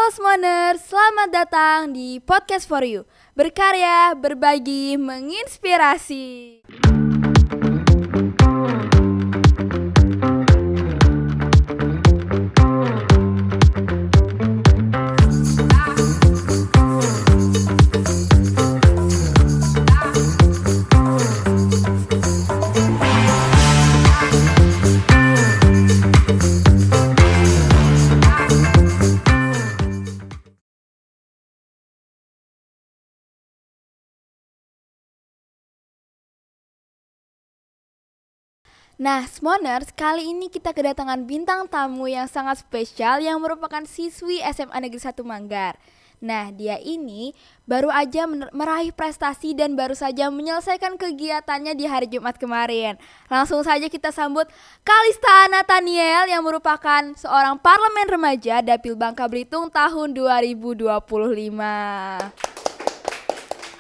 Halo Smoners, selamat datang di Podcast for You. Berkarya, berbagi, menginspirasi. Nah, Smoners, kali ini kita kedatangan bintang tamu yang sangat spesial yang merupakan siswi SMA Negeri 1 Manggar. Nah, dia ini baru aja meraih prestasi dan baru saja menyelesaikan kegiatannya di hari Jumat kemarin. Langsung saja kita sambut Kalista Nathaniel yang merupakan seorang parlemen remaja Dapil Bangka Belitung tahun 2025.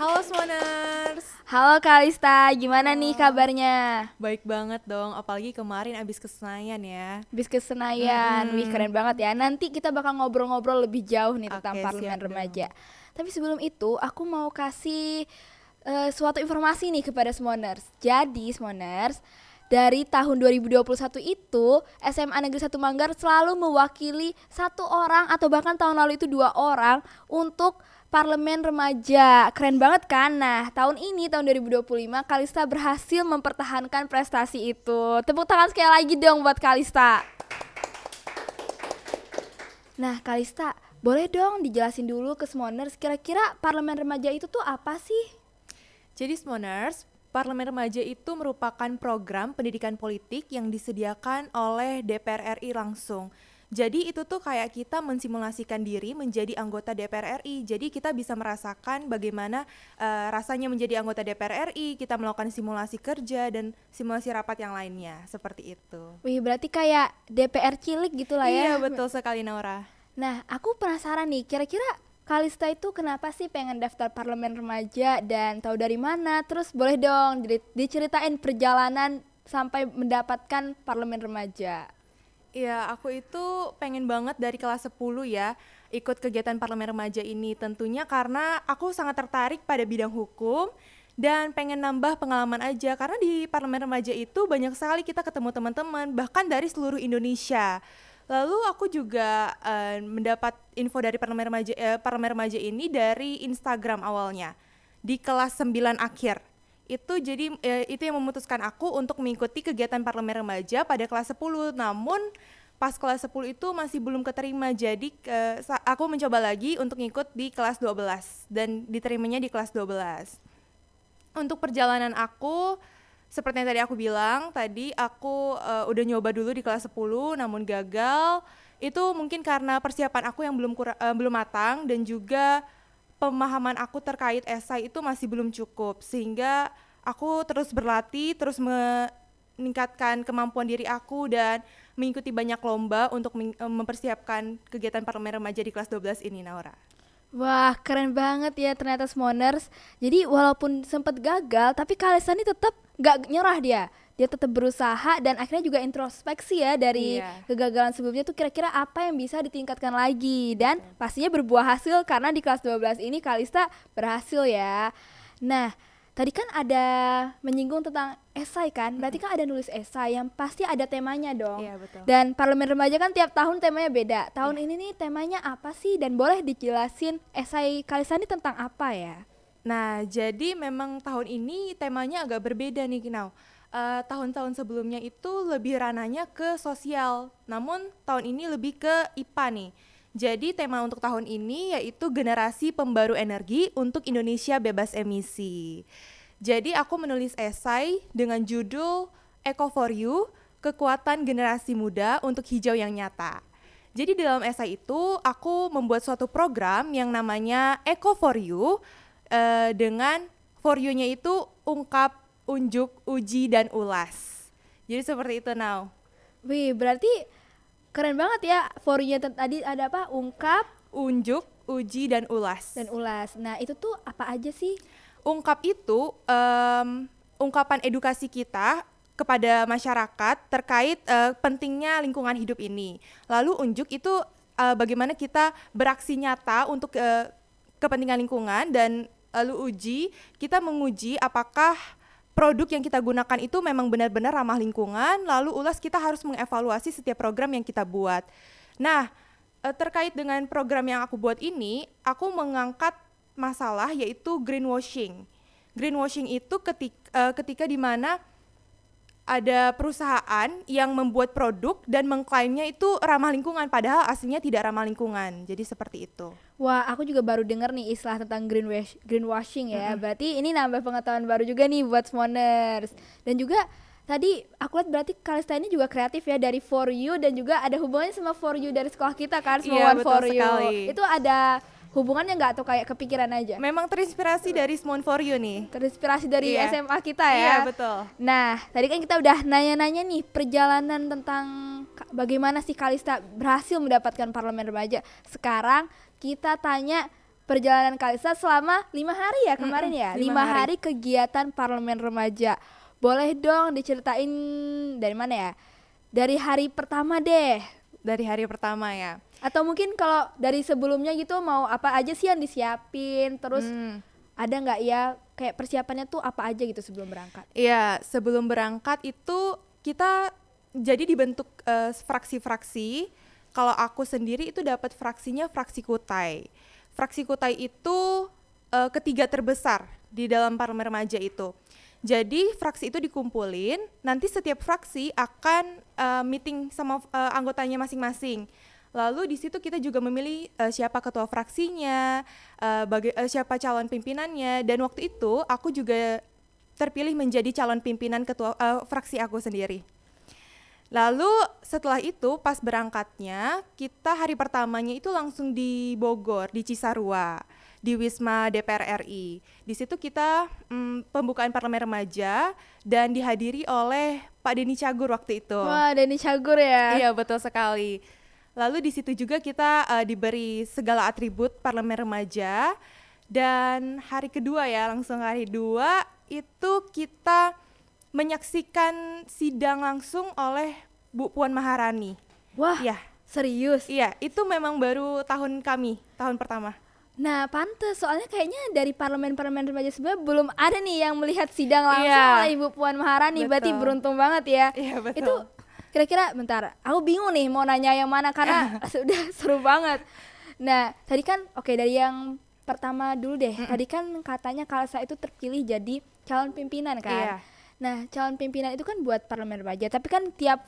Halo Smoners. Halo Kalista, gimana nih kabarnya? Baik banget dong, apalagi kemarin abis ke Senayan ya. Bis ke Senayan, wih keren banget ya. Nanti kita bakal ngobrol-ngobrol lebih jauh nih tentang Oke, parlemen siap remaja. Tapi sebelum itu, aku mau kasih suatu informasi nih kepada Smoners. Jadi Smoners, dari tahun 2021 itu SMA Negeri 1 Manggar selalu mewakili satu orang atau bahkan tahun lalu itu 2 orang untuk parlemen remaja. Keren banget kan? Nah, tahun ini tahun 2025 Kalista berhasil mempertahankan prestasi itu. Tepuk tangan sekali lagi dong buat Kalista. Nah, Kalista, boleh dong dijelasin dulu ke Smoners kira-kira parlemen remaja itu tuh apa sih? Jadi Smoners, Parlemen Remaja itu merupakan program pendidikan politik yang disediakan oleh DPR RI langsung. Jadi itu tuh kayak kita mensimulasikan diri menjadi anggota DPR RI. Jadi kita bisa merasakan bagaimana rasanya menjadi anggota DPR RI, kita melakukan simulasi kerja dan simulasi rapat yang lainnya, seperti itu. Wih, berarti kayak DPR cilik gitu lah ya. Iya, betul sekali Naura. Nah, aku penasaran nih, kira-kira Kalista itu kenapa sih pengen daftar parlemen remaja dan tahu dari mana? Terus boleh dong diceritain perjalanan sampai mendapatkan parlemen remaja. Iya, aku itu pengen banget dari kelas 10 ya ikut kegiatan parlemen remaja ini. Tentunya karena aku sangat tertarik pada bidang hukum dan pengen nambah pengalaman aja. Karena di parlemen remaja itu banyak sekali kita ketemu teman-teman bahkan dari seluruh Indonesia. Lalu aku juga mendapat info dari parlemen remaja ini dari Instagram awalnya di kelas 9 akhir. Itu jadi itu yang memutuskan aku untuk mengikuti kegiatan parlemen remaja pada kelas 10. Namun pas kelas 10 itu masih belum keterima. Jadi aku mencoba lagi untuk ngikut di kelas 12 dan diterimanya di kelas 12. Untuk perjalanan aku seperti yang tadi aku bilang, tadi aku udah nyoba dulu di kelas 10 namun gagal. Itu mungkin karena persiapan aku yang belum matang dan juga pemahaman aku terkait esai itu masih belum cukup, sehingga aku terus berlatih, terus meningkatkan kemampuan diri aku dan mengikuti banyak lomba untuk mempersiapkan kegiatan parlemen remaja di kelas 12 ini, Naura. Wah, keren banget ya ternyata Smoners. Jadi walaupun sempat gagal, tapi Kalista ini tetap gak nyerah dia. Dia tetap berusaha dan akhirnya juga introspeksi ya dari kegagalan sebelumnya tuh kira-kira apa yang bisa ditingkatkan lagi. Dan pastinya berbuah hasil karena di kelas 12 ini Kalista berhasil ya. Nah, tadi kan ada menyinggung tentang esai kan, berarti kan ada nulis esai yang pasti ada temanya dong. Iya, betul. Dan parlemen remaja kan tiap tahun temanya beda. Tahun ini nih temanya apa sih dan boleh dijelasin esai Kalista ini tentang apa ya? Nah, jadi memang tahun ini temanya agak berbeda nih, Kinau. Tahun-tahun sebelumnya itu lebih ranahnya ke sosial, namun tahun ini lebih ke IPA nih. Jadi tema untuk tahun ini yaitu generasi pembaru energi untuk Indonesia bebas emisi. Jadi aku menulis esai dengan judul Eco for You, kekuatan generasi muda untuk hijau yang nyata. Jadi di dalam esai itu aku membuat suatu program yang namanya Eco for You dengan for you-nya itu ungkap, unjuk, uji, dan ulas. Jadi seperti itu Now. Wih, berarti keren banget ya. For-nya tadi ada apa? Ungkap, Unjuk, uji, dan ulas. dan ulas. Nah, itu tuh apa aja sih? Ungkap itu ungkapan edukasi kita kepada masyarakat terkait pentingnya lingkungan hidup ini. Lalu unjuk itu bagaimana kita beraksi nyata untuk kepentingan lingkungan, dan lalu kita menguji apakah produk yang kita gunakan itu memang benar-benar ramah lingkungan. Lalu kita harus mengevaluasi setiap program yang kita buat. Nah, terkait dengan program yang aku buat ini, aku mengangkat masalah yaitu greenwashing. Greenwashing itu ketika di mana ada perusahaan yang membuat produk dan mengklaimnya itu ramah lingkungan, padahal aslinya tidak ramah lingkungan. Jadi seperti itu. Wah, aku juga baru dengar nih istilah tentang greenwashing ya. Berarti ini nambah pengetahuan baru juga nih buat Smoners. Dan juga tadi aku lihat berarti Kalista ini juga kreatif ya, dari For You, dan juga ada hubungannya sama For You dari sekolah kita kan, Semua One For You. Itu ada hubungannya nggak, atau kayak kepikiran aja? Memang terinspirasi dari Small For You nih. Terinspirasi dari SMA kita ya? Iya, betul. Nah, tadi kan kita udah nanya-nanya nih perjalanan tentang bagaimana sih Kalista berhasil mendapatkan parlemen remaja. Sekarang kita tanya perjalanan Kalista selama 5 hari ya kemarin ya? 5 hari kegiatan parlemen remaja. Boleh dong diceritain dari mana ya? Dari hari pertama deh. Dari hari pertama ya. Atau mungkin kalau dari sebelumnya gitu, mau apa aja sih yang disiapin, terus ada nggak ya kayak persiapannya tuh apa aja gitu sebelum berangkat? Iya, sebelum berangkat itu kita jadi dibentuk fraksi-fraksi. Kalau aku sendiri itu dapat fraksinya fraksi Kutai. Fraksi Kutai itu ketiga terbesar di dalam parlemen remaja itu. Jadi fraksi itu dikumpulin, nanti setiap fraksi akan meeting sama anggotanya masing-masing. Lalu di situ kita juga memilih siapa ketua fraksinya, siapa calon pimpinannya, dan waktu itu aku juga terpilih menjadi calon pimpinan ketua fraksi aku sendiri. Lalu setelah itu pas berangkatnya, kita hari pertamanya itu langsung di Bogor, di Cisarua, di Wisma DPR RI. Di situ kita pembukaan parlemen remaja dan dihadiri oleh Pak Denny Cagur waktu itu. Wah, Denny Cagur ya? Iya, betul sekali. Lalu di situ juga kita diberi segala atribut parlemen remaja, dan hari kedua ya, langsung hari 2 itu kita menyaksikan sidang langsung oleh Bu Puan Maharani. Wah, ya, serius? Iya, itu memang baru tahun pertama. Nah, pantes, soalnya kayaknya dari parlemen-parlemen remaja sebelumnya belum ada nih yang melihat sidang langsung oleh Ibu Puan Maharani. Betul. Berarti beruntung banget ya. Iya, betul. Itu kira-kira, bentar, aku bingung nih mau nanya yang mana karena sudah seru banget. Nah, tadi kan dari yang pertama dulu deh. Tadi kan katanya Kalista itu terpilih jadi calon pimpinan kan. Iya. Nah, calon pimpinan itu kan buat parlemen remaja, tapi kan tiap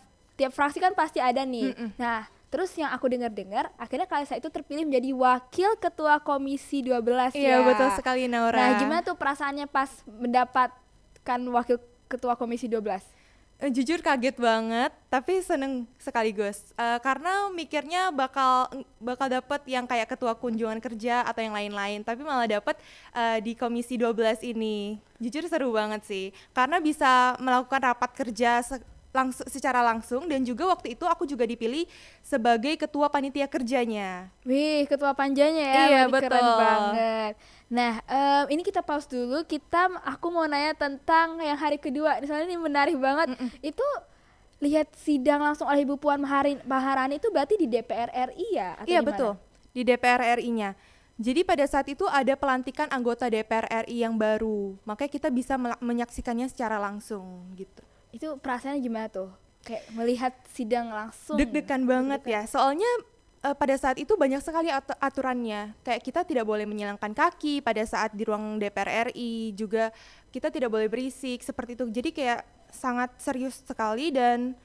fraksi kan pasti ada nih. Nah, terus yang aku dengar-dengar akhirnya Kalista itu terpilih menjadi wakil ketua komisi 12 ya. Iya, betul sekali, Naura. Nah, gimana tuh perasaannya pas mendapatkan wakil ketua komisi 12? Jujur kaget banget, tapi seneng sekaligus karena mikirnya bakal dapet yang kayak ketua kunjungan kerja atau yang lain-lain, tapi malah dapet di komisi 12 ini. Jujur seru banget sih, karena bisa melakukan rapat kerja secara langsung, dan juga waktu itu aku juga dipilih sebagai ketua panitia kerjanya. Wih, ketua panjanya ya. Iya, betul. Keren banget. Nah, ini kita pause dulu. Aku mau nanya tentang yang hari kedua. Soalnya ini menarik banget. Itu lihat sidang langsung oleh Ibu Puan Maharani itu berarti di DPR RI ya? Atau iya, dimana? Betul. Di DPR RI-nya. Jadi pada saat itu ada pelantikan anggota DPR RI yang baru. Makanya kita bisa menyaksikannya secara langsung gitu. Itu perasaannya gimana tuh? Kayak melihat sidang langsung. Deg-degan banget ya. Soalnya pada saat itu banyak sekali aturannya. Kayak kita tidak boleh menyilangkan kaki pada saat di ruang DPR RI, juga kita tidak boleh berisik seperti itu. Jadi kayak sangat serius sekali dan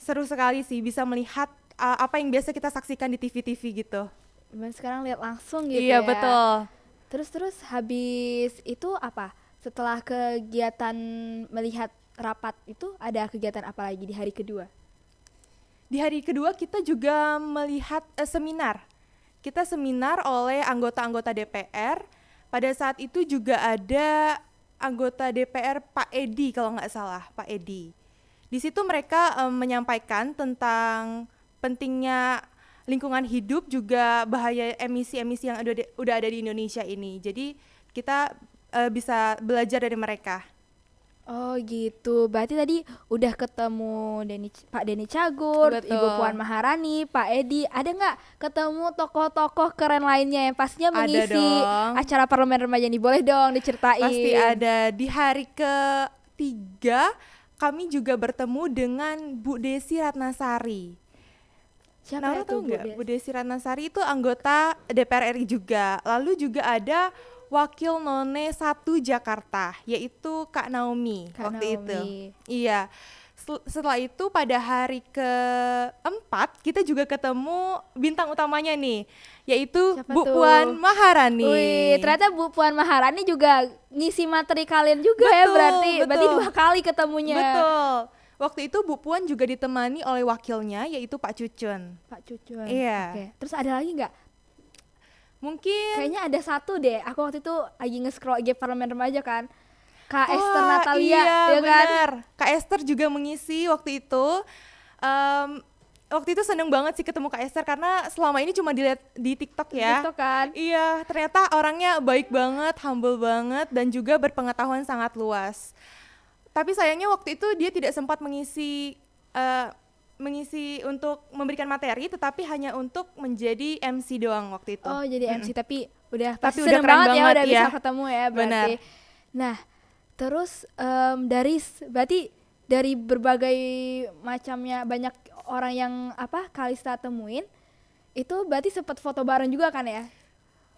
seru sekali sih bisa melihat apa yang biasa kita saksikan di TV-TV gitu. Dan sekarang lihat langsung gitu iya, ya. Iya, betul. Terus habis itu apa? Setelah kegiatan melihat rapat itu ada kegiatan apa lagi di hari kedua? Di hari kedua kita juga melihat seminar. Kita seminar oleh anggota-anggota DPR. Pada saat itu juga ada anggota DPR Pak Edi kalau nggak salah, Pak Edi. Di situ mereka menyampaikan tentang pentingnya lingkungan hidup, juga bahaya emisi-emisi yang udah ada di Indonesia ini. Jadi kita bisa belajar dari mereka. Oh gitu, berarti tadi udah ketemu Pak Denny Cagur, Betul. Ibu Puan Maharani, Pak Edi. Ada nggak ketemu tokoh-tokoh keren lainnya yang pastinya Ada mengisi dong. acara parlemen remaja ini? Boleh dong diceritain. Pasti ada. Di hari ketiga kami juga bertemu dengan Bu Desi Ratnasari. Siapa Naura itu tahu Bu nggak? Des? Bu Desi Ratnasari itu anggota DPR RI juga. Lalu juga ada Wakil None 1 Jakarta, yaitu Kak Naomi Kak waktu itu. Naomi. Iya. Setelah itu pada hari keempat kita juga ketemu bintang utamanya nih, yaitu Siapa Bu tuh? Puan Maharani. Wih, ternyata Bu Puan Maharani juga ngisi materi kalian juga ya, Betul, berarti betul. 2 kali ketemunya. Betul. Waktu itu Bu Puan juga ditemani oleh wakilnya, yaitu Pak Cucun. Pak Cucun. Iya. Oke. Terus ada lagi nggak? Mungkin Kayaknya ada satu deh. Aku waktu itu lagi nge-scroll IG parlemen remaja kan. Kak Wah, Esther Natalia, iya, ya kan? benar. Kak Esther juga mengisi waktu itu. Waktu itu seneng banget sih ketemu Kak Esther karena selama ini cuma dilihat di TikTok ya. TikTok kan. Iya, ternyata orangnya baik banget, humble banget, dan juga berpengetahuan sangat luas. Tapi sayangnya waktu itu dia tidak sempat mengisi untuk memberikan materi, tetapi hanya untuk menjadi MC doang waktu itu. Oh, jadi MC tapi udah Tapi pasti udah seneng keren banget ya banget udah ya. bisa ketemu ya berarti. Benar. Nah, terus berarti dari berbagai macamnya banyak orang yang Kalista temuin, itu berarti sempat foto bareng juga kan ya?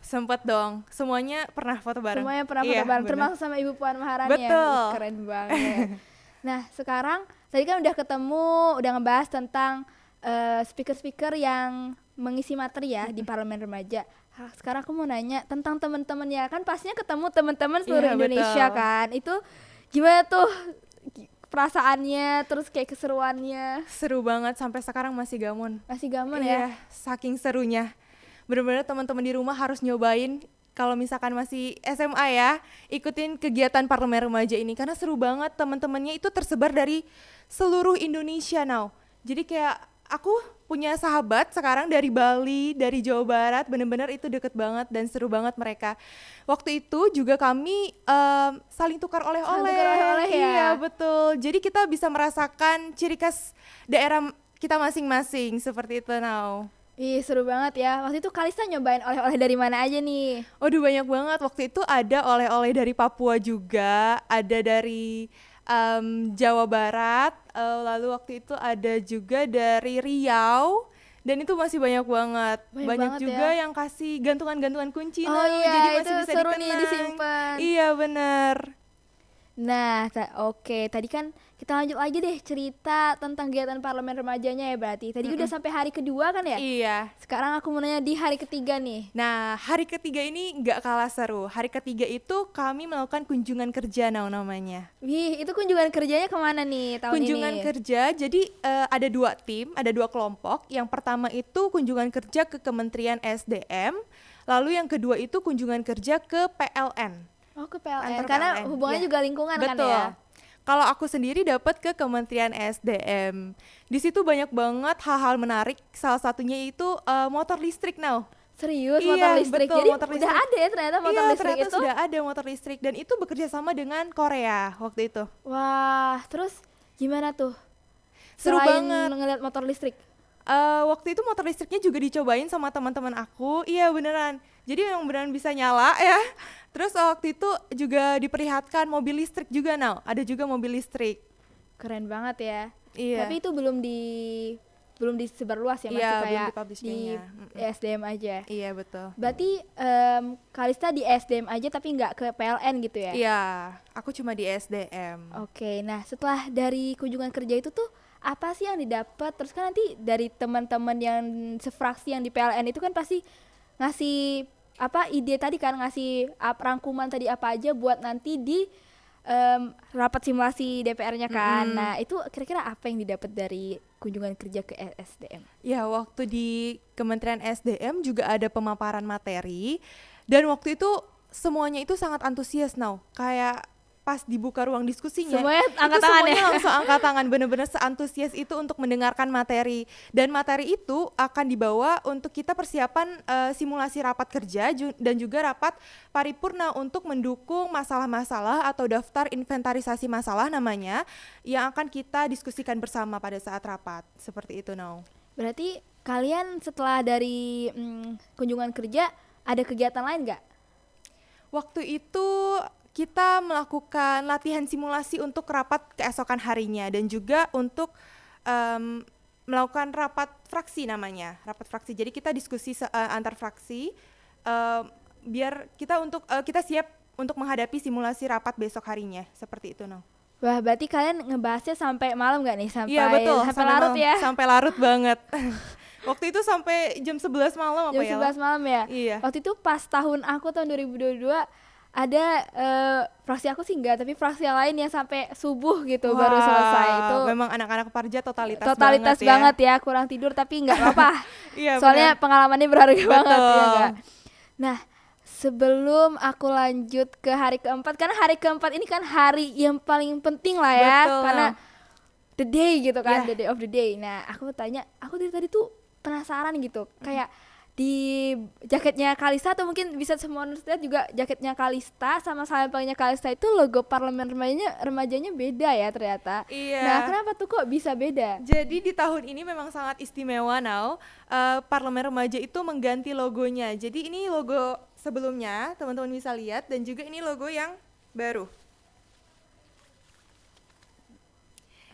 Sempet dong, semuanya pernah foto bareng. Semuanya pernah Iya, foto bareng, benar. termasuk sama Ibu Puan Maharani ya. Betul. Wih, keren banget. Nah, sekarang tadi kan udah ketemu, udah ngebahas tentang speaker-speaker yang mengisi materi ya di parlemen remaja. Sekarang aku mau nanya tentang teman-teman ya, kan pastinya ketemu teman-teman seluruh Iya, Indonesia betul. kan. Itu gimana tuh perasaannya, terus kayak keseruannya? Seru banget, sampai sekarang masih gamon. Masih gaman Iya, ya? saking serunya. Bener-bener teman-teman di rumah harus nyobain kalau misalkan masih SMA ya, ikutin kegiatan parlemen remaja ini karena seru banget. Teman-temannya itu tersebar dari seluruh Indonesia now. Jadi kayak aku punya sahabat sekarang dari Bali, dari Jawa Barat, bener-bener itu deket banget dan seru banget mereka. Waktu itu juga kami saling tukar oleh-oleh. Saling tukar oleh-oleh ya? Iya, betul. Jadi kita bisa merasakan ciri khas daerah kita masing-masing seperti itu now. Ih, seru banget ya. Waktu itu Kalista nyobain oleh-oleh dari mana aja nih? Waduh, banyak banget. Waktu itu ada oleh-oleh dari Papua juga, ada dari Jawa Barat, lalu waktu itu ada juga dari Riau, dan itu masih banyak banget. Banyak Banyak banget juga ya. yang kasih gantungan-gantungan kunci, Oh nah, iya, jadi itu masih bisa seru nih dikenang. disimpan. Iya, benar. Nah, oke. Tadi kan kita lanjut lagi deh cerita tentang kegiatan parlemen remajanya ya berarti. Tadi udah sampai hari kedua kan ya? Iya. Sekarang aku mau nanya di hari ketiga nih. Nah, hari ketiga ini nggak kalah seru. Hari ketiga itu kami melakukan kunjungan kerja namanya. Wih, itu kunjungan kerjanya kemana nih tahun Kunjungan ini? kerja, jadi ada 2 tim, ada 2 kelompok. Yang pertama itu kunjungan kerja ke Kementerian SDM, lalu yang kedua itu kunjungan kerja ke PLN. Oh, ke PLN. Kantor Karena PLN, hubungannya iya. juga lingkungan kan Betul. ya? Kalau aku sendiri dapat ke Kementerian SDM. Di situ banyak banget hal-hal menarik. Salah satunya itu motor listrik now. Serius, Iya, motor listrik. betul, Jadi motor udah listrik. ada ya ternyata motor Iya, listrik ternyata itu. sudah ada motor listrik dan itu bekerja sama dengan Korea waktu itu. Wah, terus gimana tuh? Seru Selain banget. ngeliat motor listrik. Waktu itu motor listriknya juga dicobain sama teman-teman aku. Iya, beneran. Jadi memang beneran bisa nyala ya. Terus waktu itu juga diperlihatkan mobil listrik juga now. Ada juga mobil listrik. Keren banget ya. Iya. Tapi itu belum disebar luas ya, masih Iya, belum kayak dipublish di kayaknya. SDM aja. Iya, betul. Berarti Kalista di SDM aja tapi nggak ke PLN gitu ya? Iya, aku cuma di SDM. Oke, nah setelah dari kunjungan kerja itu tuh apa sih yang didapat? Terus kan nanti dari teman-teman yang sefraksi yang di PLN itu kan pasti ngasih ide tadi kan, ngasih rangkuman tadi apa aja buat nanti di rapat simulasi DPR-nya kan. Nah itu kira-kira apa yang didapat dari kunjungan kerja ke SDM? Ya, waktu di Kementerian SDM juga ada pemaparan materi dan waktu itu semuanya itu sangat antusias now. Kayak pas dibuka ruang diskusinya, Semuanya angkat itu tangan semuanya ya? langsung angkat tangan, bener-bener seantusias itu untuk mendengarkan materi. Dan materi itu akan dibawa untuk kita persiapan simulasi rapat kerja dan juga rapat paripurna untuk mendukung masalah-masalah atau daftar inventarisasi masalah namanya, yang akan kita diskusikan bersama pada saat rapat. Seperti itu, Nau. Berarti kalian setelah dari kunjungan kerja ada kegiatan lain nggak? Waktu itu kita melakukan latihan simulasi untuk rapat keesokan harinya dan juga untuk melakukan rapat fraksi namanya, rapat fraksi. Jadi kita diskusi antar fraksi biar kita kita siap untuk menghadapi simulasi rapat besok harinya, seperti itu, no. Wah, berarti kalian ngebahasnya sampai malam nggak nih? Sampai Iya, betul, sampai larut malam, ya? sampai larut banget. Waktu itu sampai jam 11 malam Jam apa ya? 11 malam ya? Iya. Waktu itu pas tahun 2022 ada fraksi aku sih enggak, tapi fraksi yang lain yang sampai subuh gitu. Wah, baru selesai. Itu memang anak-anak Parja totalitas banget ya, kurang tidur tapi nggak apa-apa. Iya, Soalnya benar. pengalamannya berharga banget ya enggak? Betul. Nah, sebelum aku lanjut ke hari keempat, karena hari keempat ini kan hari yang paling penting lah ya, Betul. karena the day gitu kan, Yeah. the day of the day. Nah, aku tanya, aku dari tadi tuh penasaran gitu, kayak di jaketnya Kalista atau mungkin bisa semua lihat juga jaketnya Kalista sama sampelnya Kalista itu logo parlemen remajanya beda ya ternyata. Iya. Nah, kenapa tuh kok bisa beda? Jadi di tahun ini memang sangat istimewa, Nau. Parlemen Remaja itu mengganti logonya. Jadi ini logo sebelumnya, teman-teman bisa lihat, dan juga ini logo yang baru.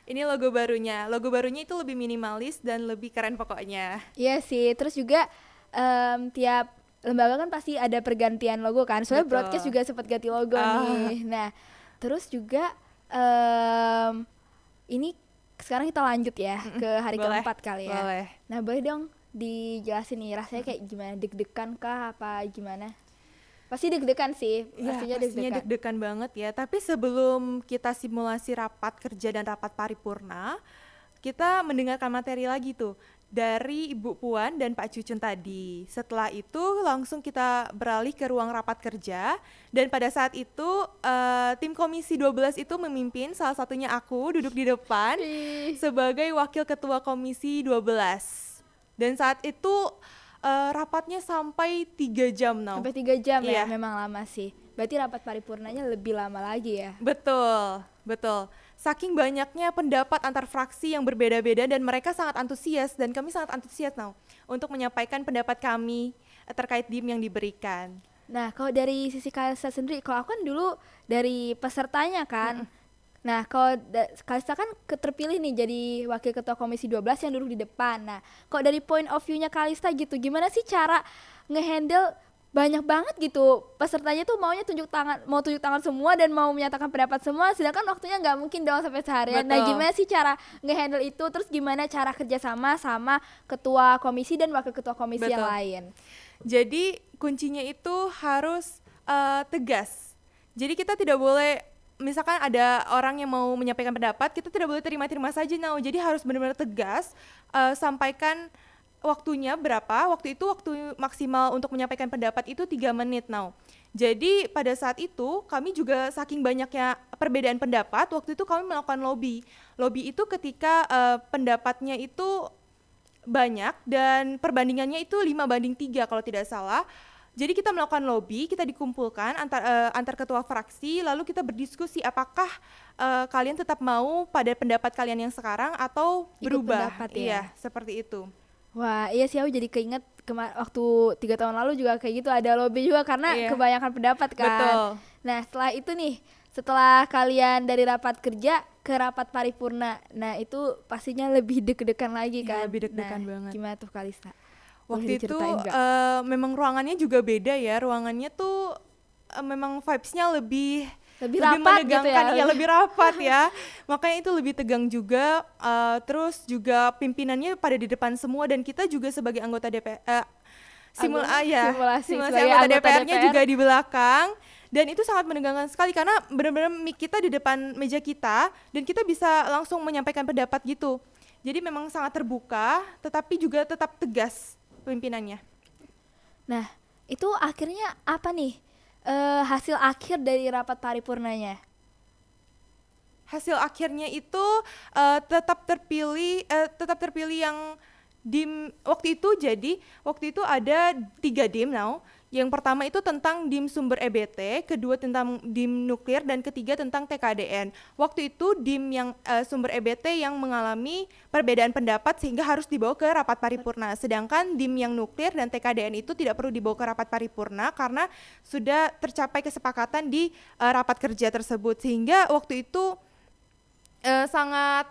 Ini logo barunya. Logo barunya itu lebih minimalis dan lebih keren pokoknya. Iya sih, terus juga tiap lembaga kan pasti ada pergantian logo kan. Soalnya Betul. broadcast juga sempat ganti logo nih. Nah, terus juga ini sekarang kita lanjut ya ke hari Boleh, keempat kali ya. boleh. Nah, boleh dong dijelasin nih rasanya kayak gimana? Deg-degan kah apa gimana? Pasti deg-degan sih, Ya, pastinya pastinya deg-degan. deg-degan banget ya. Tapi sebelum kita simulasi rapat kerja dan rapat paripurna, kita mendengarkan materi lagi tuh dari Ibu Puan dan Pak Cucun tadi. Setelah itu langsung kita beralih ke ruang rapat kerja, dan pada saat itu tim Komisi 12 itu memimpin, salah satunya aku duduk di depan Ih. sebagai wakil ketua Komisi 12. Dan saat itu rapatnya sampai 3 jam, Nau. Sampai 3 jam ya, Iya. memang lama sih. Berarti rapat paripurnanya lebih lama lagi ya. Betul, betul. Saking banyaknya pendapat antar fraksi yang berbeda-beda dan mereka sangat antusias dan kami sangat antusias untuk menyampaikan pendapat kami terkait DIM yang diberikan. Nah, kalau dari sisi Kalista sendiri, kalau aku kan dulu dari pesertanya kan. Nah, kalau Kalista kan terpilih nih jadi wakil ketua Komisi 12 yang duduk di depan. Nah, kalau dari point of view-nya Kalista gitu, gimana sih cara ngehandle banyak banget gitu pesertanya tuh mau tunjuk tangan semua dan mau menyatakan pendapat semua, sedangkan waktunya nggak mungkin dong sampai seharian. Nah, Betul. gimana sih cara ngehandle itu, terus gimana cara kerjasama sama ketua komisi dan wakil ketua komisi yang Betul. lain? Jadi kuncinya itu harus tegas. Jadi kita tidak boleh, misalkan ada orang yang mau menyampaikan pendapat, kita tidak boleh terima-terima saja, Jadi harus benar-benar tegas, sampaikan waktunya berapa. Waktu itu waktu maksimal untuk menyampaikan pendapat itu 3 menit, Jadi pada saat itu kami juga saking banyaknya perbedaan pendapat, waktu itu kami melakukan lobby. Lobby itu ketika pendapatnya itu banyak dan perbandingannya itu 5:3 kalau tidak salah. Jadi kita melakukan lobby, kita dikumpulkan antar ketua fraksi, lalu kita berdiskusi apakah kalian tetap mau pada pendapat kalian yang sekarang atau Ikut berubah. pendapat ya? Iya, seperti itu. Wah, iya sih, aku jadi keinget waktu 3 tahun lalu juga kayak gitu, ada lobby juga karena Iya. kebanyakan pendapat kan. Betul. Nah, setelah itu nih, setelah kalian dari rapat kerja ke rapat paripurna, nah itu pastinya lebih deg-degan lagi Iya, kan. lebih deg-degan Nah, banget. gimana tuh Kalista? Waktu Boleh itu diceritain nggak? memang ruangannya juga beda ya. Ruangannya tuh memang vibes-nya lebih Rapat gitu menegangkan, ya. lebih rapat ya. Makanya itu lebih tegang juga. Terus juga pimpinannya pada di depan semua dan kita juga sebagai anggota DPR Simulasi sebagai anggota anggota DPR-nya DPR. juga di belakang. Dan itu sangat menegangkan sekali karena benar-benar mic kita di depan meja kita dan kita bisa langsung menyampaikan pendapat gitu. Jadi memang sangat terbuka, tetapi juga tetap tegas pimpinannya. Nah, itu akhirnya apa nih hasil akhir dari rapat paripurnanya? hasil akhirnya itu tetap terpilih yang dim waktu itu. Jadi waktu itu ada 3 dim now. Yang pertama itu tentang dim sumber EBT, kedua tentang dim nuklir, dan ketiga tentang TKDN. Waktu itu dim yang sumber EBT yang mengalami perbedaan pendapat sehingga harus dibawa ke rapat paripurna. Sedangkan dim yang nuklir dan TKDN itu tidak perlu dibawa ke rapat paripurna karena sudah tercapai kesepakatan di rapat kerja tersebut. Sehingga waktu itu sangat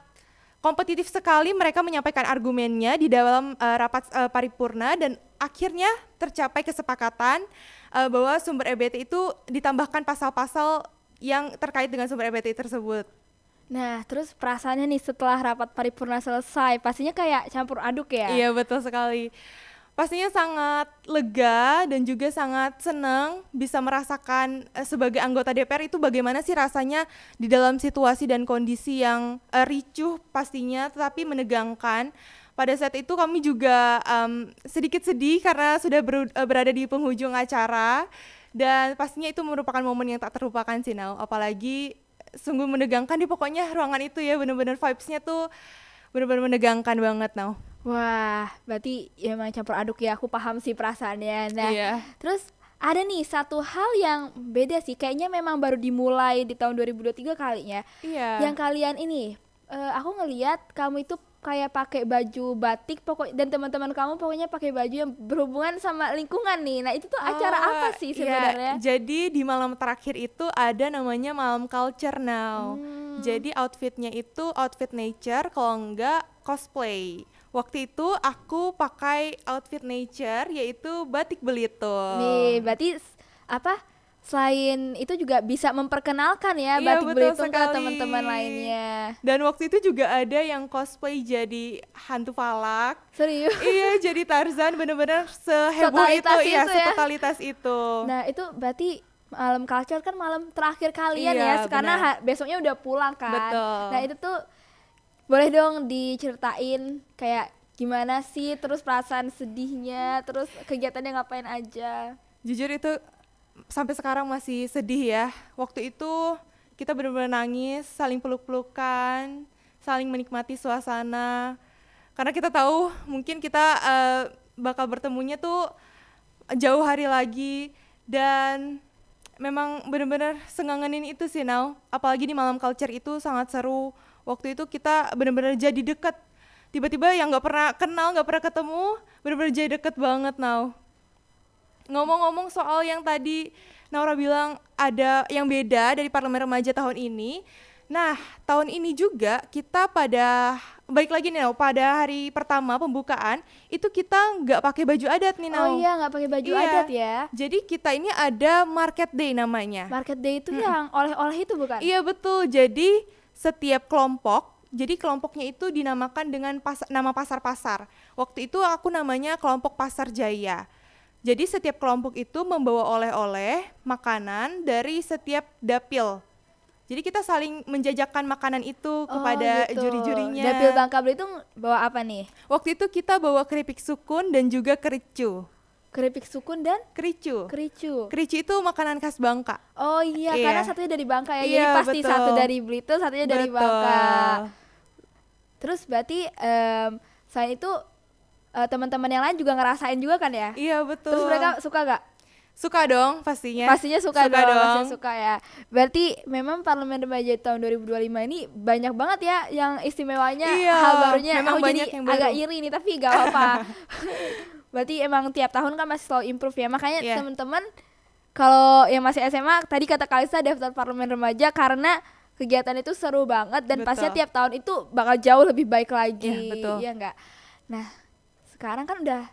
kompetitif sekali mereka menyampaikan argumennya di dalam rapat paripurna, dan akhirnya tercapai kesepakatan bahwa sumber EBT itu ditambahkan pasal-pasal yang terkait dengan sumber EBT tersebut. Nah, terus perasaannya nih setelah rapat paripurna selesai, pastinya kayak campur aduk ya? Iya, betul sekali. Pastinya sangat lega dan juga sangat senang bisa merasakan sebagai anggota DPR itu bagaimana sih rasanya di dalam situasi dan kondisi yang ricuh pastinya, tetapi menegangkan. Pada saat itu kami juga sedikit sedih karena sudah berada di penghujung acara, dan pastinya itu merupakan momen yang tak terlupakan sih Nau. Apalagi sungguh menegangkan di pokoknya ruangan itu ya, benar-benar vibes-nya tuh benar-benar menegangkan banget Nau. Wah, berarti ya emang campur aduk ya, aku paham sih perasaannya. Nah, Iya. terus ada nih satu hal yang beda sih, kayaknya memang baru dimulai di tahun 2023 kalinya. Iya. Yang kalian ini, aku ngelihat kamu itu kayak pakai baju batik dan teman-teman kamu pokoknya pakai baju yang berhubungan sama lingkungan nih. Nah, itu tuh acara apa sih sebenarnya? Ya, jadi di malam terakhir itu ada namanya malam culture now. Jadi outfitnya itu outfit nature, kalau enggak cosplay. Waktu itu aku pakai outfit nature, yaitu batik Belitung. Nih, berarti apa? Selain itu juga bisa memperkenalkan ya Iya, batik betul Belitung ke sekali. teman-teman lainnya. Dan waktu itu juga ada yang cosplay jadi hantu falak. Serius? Iya, jadi Tarzan, bener-bener seheboh itu Totalitas ya, itu ya. setotalitas itu. Nah, itu berarti malam culture kan malam terakhir kalian Iya, ya, karena benar. besoknya udah pulang kan. Betul. Nah, itu tuh boleh dong diceritain kayak gimana sih, terus perasaan sedihnya, terus kegiatannya ngapain aja. Jujur itu sampai sekarang masih sedih ya. Waktu itu kita benar-benar nangis, saling peluk-pelukan, saling menikmati suasana. Karena kita tahu mungkin kita bakal bertemunya tuh jauh hari lagi, dan memang benar-benar sengangenin itu sih Nau. Apalagi di malam culture itu sangat seru. Waktu itu kita benar-benar jadi deket. Tiba-tiba yang nggak pernah kenal, nggak pernah ketemu, benar-benar jadi deket banget Nau. Ngomong-ngomong soal yang tadi Naura bilang ada yang beda dari Parlemen Remaja tahun ini. Nah, tahun ini juga kita baik lagi nih Nau, pada hari pertama pembukaan itu kita nggak pakai baju adat nih Nau. Oh iya, nggak pakai baju Iya. adat ya. Jadi kita ini ada Market Day namanya. Market Day itu yang oleh-oleh itu bukan? Iya betul, jadi setiap kelompok, jadi kelompoknya itu dinamakan dengan nama pasar-pasar. Waktu itu aku namanya kelompok Pasar Jaya. Jadi setiap kelompok itu membawa oleh-oleh, makanan dari setiap dapil. Jadi kita saling menjajakan makanan itu kepada gitu. juri-jurinya. Dapil Bangka Belitung bawa apa nih? Waktu itu kita bawa keripik sukun dan juga kericu. Keripik sukun dan Kericu. kericu. Kericu itu makanan khas Bangka. Oh iya, Iya. karena satunya dari Bangka ya. Jadi Iya, pasti betul. satu dari Belitung, satunya dari Betul. Bangka. Terus berarti selain itu teman-teman yang lain juga ngerasain juga kan ya? Iya betul. Terus mereka suka gak? Suka dong pastinya. Pastinya suka dong. Pasti suka ya. Berarti memang Parlemen Remaja tahun 2025 ini banyak banget ya yang istimewanya, Iya, hal barunya. memang Aku banyak jadi yang baru. agak iri nih, tapi gak apa-apa. Berarti emang tiap tahun kan masih selalu improve ya. Makanya Iya. teman-teman kalau yang masih SMA, tadi kata Kalista daftar Parlemen Remaja karena kegiatan itu seru banget dan Betul. pastinya tiap tahun itu bakal jauh lebih baik lagi. Iya, betul. Iya enggak? Nah, sekarang kan udah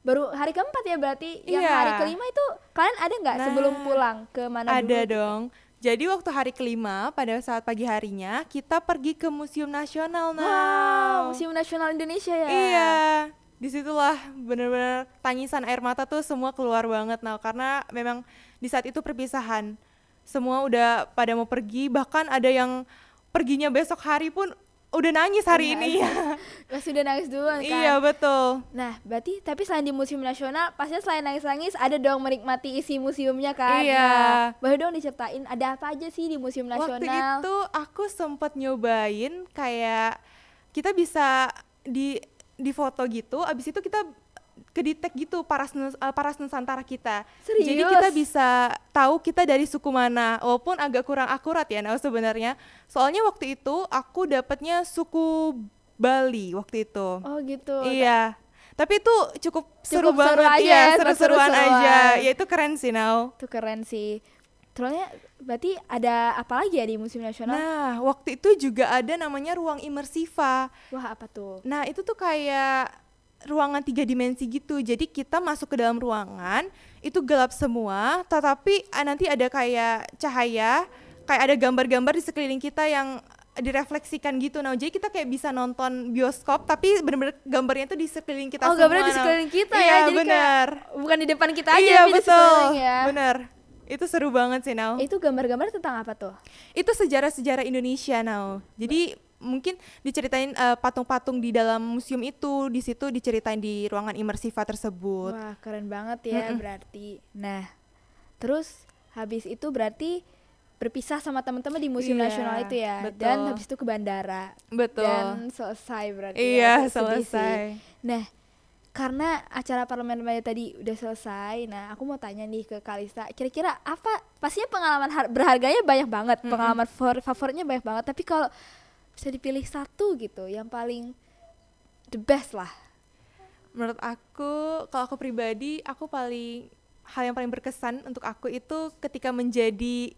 baru hari keempat ya, berarti yang Iya. hari kelima itu kalian ada nggak Nah, sebelum pulang ke mana dulu? Ada dong. Jadi waktu hari kelima pada saat pagi harinya kita pergi ke Museum Nasional. Wow, Museum Nasional Indonesia ya. Iya. Disitulah benar-benar tangisan air mata tuh semua keluar banget karena memang di saat itu perpisahan. Semua udah pada mau pergi, bahkan ada yang perginya besok hari pun udah nangis hari ini ya. Masih udah nangis duluan kan? Iya betul. Nah berarti tapi selain di museum nasional, pastinya selain nangis-nangis ada dong menikmati isi museumnya kan? Iya. Nah, boleh dong diceritain ada apa aja sih di museum nasional? Waktu itu aku sempet nyobain kayak kita bisa di foto gitu, abis itu kita kedetek gitu paras Nusantara kita. Serius? Jadi kita bisa tahu kita dari suku mana, walaupun agak kurang akurat ya Nau sebenarnya. Soalnya waktu itu aku dapatnya suku Bali waktu itu. Oh gitu. Iya. Tapi itu cukup seru Cukup seru banget aja ya, ya, seru-seruan seru-seruan. aja. Ya itu keren sih Nau. Itu keren sih. Terusnya berarti ada apa lagi ya di museum nasional? Nah, waktu itu juga ada namanya ruang imersiva. Wah apa tuh? Nah, itu tuh kayak ruangan 3 dimensi gitu. Jadi kita masuk ke dalam ruangan, itu gelap semua, tetapi nanti ada kayak cahaya, kayak ada gambar-gambar di sekeliling kita yang direfleksikan gitu. Nah, jadi kita kayak bisa nonton bioskop, tapi bener-bener gambarnya tuh di sekeliling kita Oh semua. gambarnya di sekeliling kita Iya, ya, jadi bener. kayak bukan di depan kita aja, Iya, tapi di betul. sekeliling ya. Bener. Itu seru banget sih, Nau. Itu gambar-gambar tentang apa tuh? Itu sejarah-sejarah Indonesia, Nau. Jadi mungkin diceritain patung-patung di dalam museum itu, di situ diceritain di ruangan imersiva tersebut. Wah keren banget ya berarti. Nah terus habis itu berarti berpisah sama teman-teman di museum Iya, nasional itu ya, betul. dan habis itu ke bandara. Betul. Dan selesai berarti. Iya, ya. Sedih sih. selesai. Nah karena acara parlemen remaja tadi udah selesai, nah aku mau tanya nih ke Kalista, kira-kira apa? Pastinya pengalaman berharganya banyak banget, pengalaman favoritnya banyak banget. Tapi kalau bisa dipilih satu gitu, yang paling the best lah. Menurut aku, kalau aku pribadi, hal yang paling berkesan untuk aku itu ketika menjadi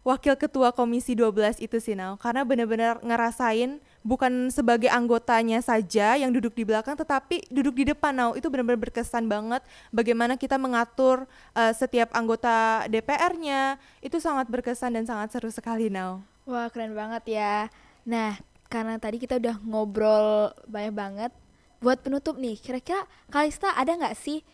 wakil ketua komisi 12 itu sih Nau. Karena benar-benar ngerasain bukan sebagai anggotanya saja yang duduk di belakang, tetapi duduk di depan Nau. Itu benar-benar berkesan banget bagaimana kita mengatur setiap anggota DPR-nya. Itu sangat berkesan dan sangat seru sekali Nau. Wah keren banget ya. Nah karena tadi kita udah ngobrol banyak banget, buat penutup nih kira-kira Kalista ada nggak sih,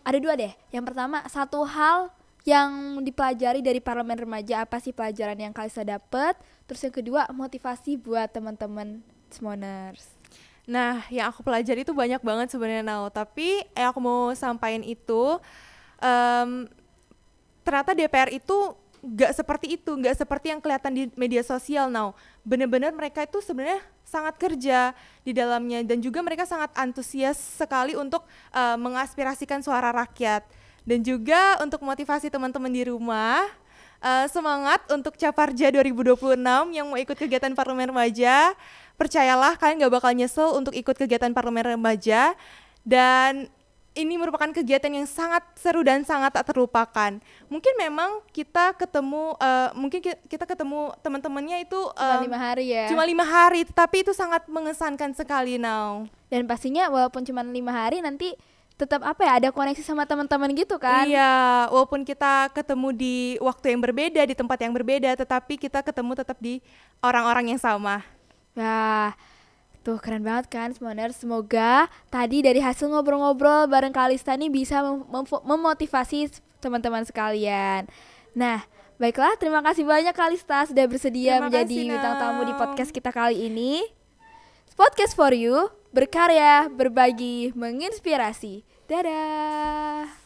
ada dua deh. Yang pertama, satu hal yang dipelajari dari parlemen remaja, apa sih pelajaran yang Kalista dapet? Terus yang kedua, motivasi buat teman-teman Smoners. Nah, yang aku pelajari itu banyak banget sebenarnya Nau. Tapi yang aku mau sampaikan itu, ternyata DPR itu gak seperti itu, gak seperti yang kelihatan di media sosial Nau. Bener-bener mereka itu sebenarnya sangat kerja di dalamnya, dan juga mereka sangat antusias sekali untuk mengaspirasikan suara rakyat. Dan juga untuk motivasi teman-teman di rumah, semangat untuk Caparja 2026 yang mau ikut kegiatan parlemen remaja. Percayalah kalian gak bakal nyesel untuk ikut kegiatan parlemen remaja, dan ini merupakan kegiatan yang sangat seru dan sangat tak terlupakan. Mungkin memang kita ketemu, kita ketemu teman-temannya itu Cuma 5 hari ya. cuma 5 hari, tetapi itu sangat mengesankan sekali Nau. Dan pastinya walaupun cuma 5 hari nanti tetap apa ya, ada koneksi sama teman-teman gitu kan. Iya, walaupun kita ketemu di waktu yang berbeda, di tempat yang berbeda, tetapi kita ketemu tetap di orang-orang yang sama. Wah, tuh keren banget kan Smoners. Semoga tadi dari hasil ngobrol-ngobrol bareng Kalista nih bisa memotivasi teman-teman sekalian. Nah, baiklah, terima kasih banyak Kalista sudah bersedia Terima menjadi kasih, bintang tamu di Nau. podcast kita kali ini. Podcast for You, berkarya, berbagi, menginspirasi. Dadah.